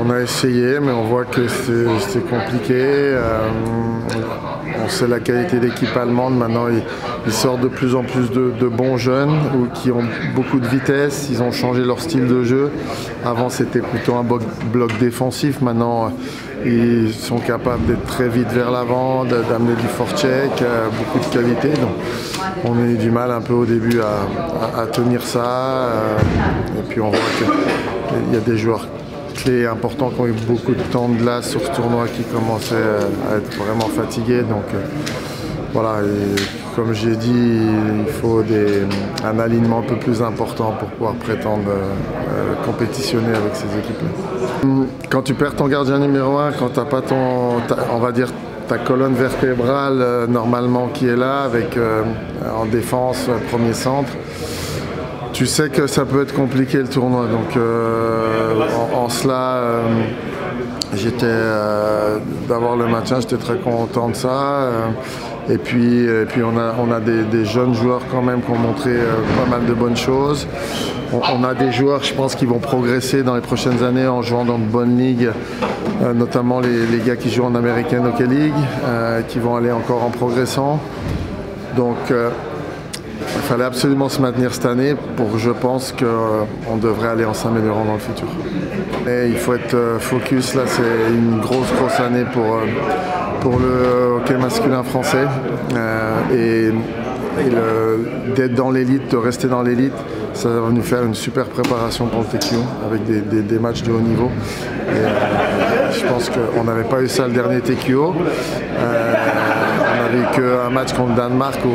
On a essayé, mais on voit que c'est compliqué. On sait la qualité d'équipe allemande. Maintenant, ils sortent de plus en plus de bons jeunes qui ont beaucoup de vitesse. Ils ont changé leur style de jeu. Avant, c'était plutôt un bloc défensif. Maintenant, ils sont capables d'être très vite vers l'avant, d'amener du forecheck, beaucoup de qualité. Donc, on a eu du mal un peu au début à tenir ça. Et puis, on voit qu'il y a des joueurs clés importants qui ont eu beaucoup de temps de glace sur ce tournoi qui commençaient à être vraiment fatigués. Donc voilà, et comme j'ai dit, il faut un alignement un peu plus important pour pouvoir prétendre compétitionner avec ces équipes-là. Quand tu perds ton gardien numéro 1, quand tu n'as pas on va dire, ta colonne vertébrale normalement qui est là, avec en défense, premier centre, tu sais que ça peut être compliqué le tournoi. Donc en cela, d'avoir le maintien, j'étais très content de ça. Et puis on a des jeunes joueurs quand même qui ont montré pas mal de bonnes choses. On a des joueurs, je pense, qui vont progresser dans les prochaines années en jouant dans de bonnes ligues, notamment les gars qui jouent en American Hockey League, qui vont aller encore en progressant. Donc il fallait absolument se maintenir cette année je pense qu'on devrait aller en s'améliorant dans le futur. Et il faut être focus, là c'est une grosse année pour le hockey masculin français. D'être dans l'élite, de rester dans l'élite, ça va nous faire une super préparation pour le TQO avec des matchs de haut niveau. Et, je pense qu'on n'avait pas eu ça le dernier TQO. On n'avait eu qu'un match contre le Danemark où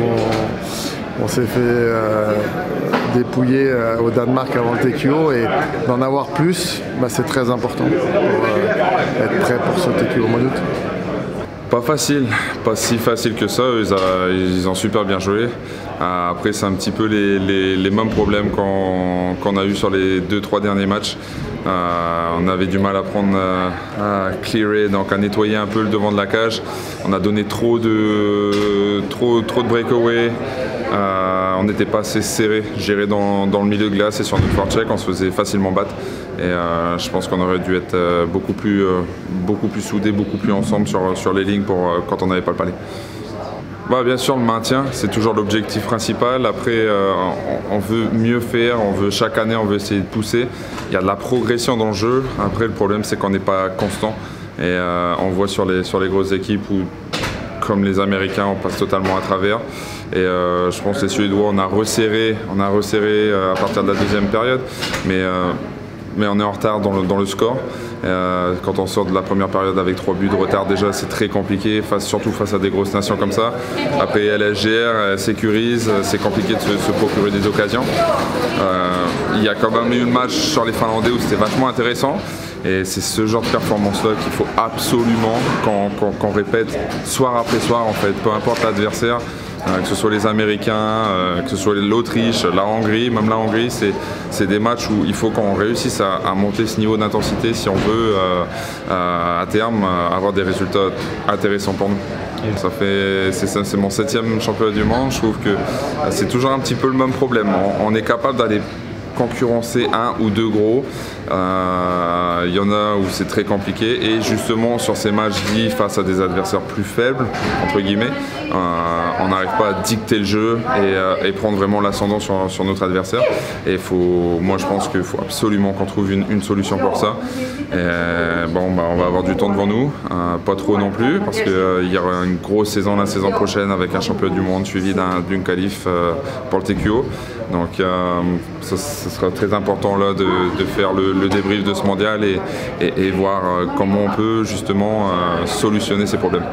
on s'est fait dépouiller au Danemark avant le TQO, et d'en avoir plus, c'est très important pour être prêt pour ce TQO au mois d'août. Pas facile, pas si facile que ça, ils ont super bien joué. Après c'est un petit peu les mêmes problèmes qu'on a eu sur les 2-3 derniers matchs. On avait du mal à clearer, donc à nettoyer un peu le devant de la cage. On a donné trop de breakaway. On n'était pas assez serré, géré dans le milieu de glace et sur notre forecheck, on se faisait facilement battre. Et je pense qu'on aurait dû être beaucoup plus soudés, beaucoup plus ensemble sur les lignes quand on n'avait pas le palais. Bien sûr, le maintien, c'est toujours l'objectif principal. Après, on veut mieux faire, chaque année, on veut essayer de pousser. Il y a de la progression dans le jeu. Après, le problème, c'est qu'on n'est pas constant. Et on voit sur les grosses équipes où, comme les Américains, on passe totalement à travers. Et je pense que les Suédois, on a resserré à partir de la deuxième période. Mais on est en retard dans le score. Quand on sort de la première période avec 3 buts de retard, déjà c'est très compliqué, surtout face à des grosses nations comme ça. Après LSGR sécurise, c'est compliqué de se procurer des occasions. Il y a quand même eu le match sur les Finlandais où c'était vachement intéressant. Et c'est ce genre de performance-là qu'il faut absolument qu'on répète soir après soir, en fait, peu importe l'adversaire. Que ce soit les Américains, que ce soit l'Autriche, la Hongrie, même la Hongrie, c'est des matchs où il faut qu'on réussisse à monter ce niveau d'intensité si on veut à terme avoir des résultats intéressants pour nous. C'est mon 7e championnat du monde, je trouve que c'est toujours un petit peu le même problème. On est capable d'aller concurrencer un ou deux gros. Il y en a où c'est très compliqué, et justement sur ces matchs dits face à des adversaires plus faibles, entre guillemets, on n'arrive pas à dicter le jeu et prendre vraiment l'ascendant sur notre adversaire. Et moi je pense qu'il faut absolument qu'on trouve une solution pour ça. On va avoir du temps devant nous, pas trop non plus, parce qu'il y aura une grosse saison la saison prochaine avec un championnat du monde suivi d'une qualif pour le TQO. Donc ce sera très important là de faire le débrief de ce mondial et voir comment on peut justement solutionner ces problèmes.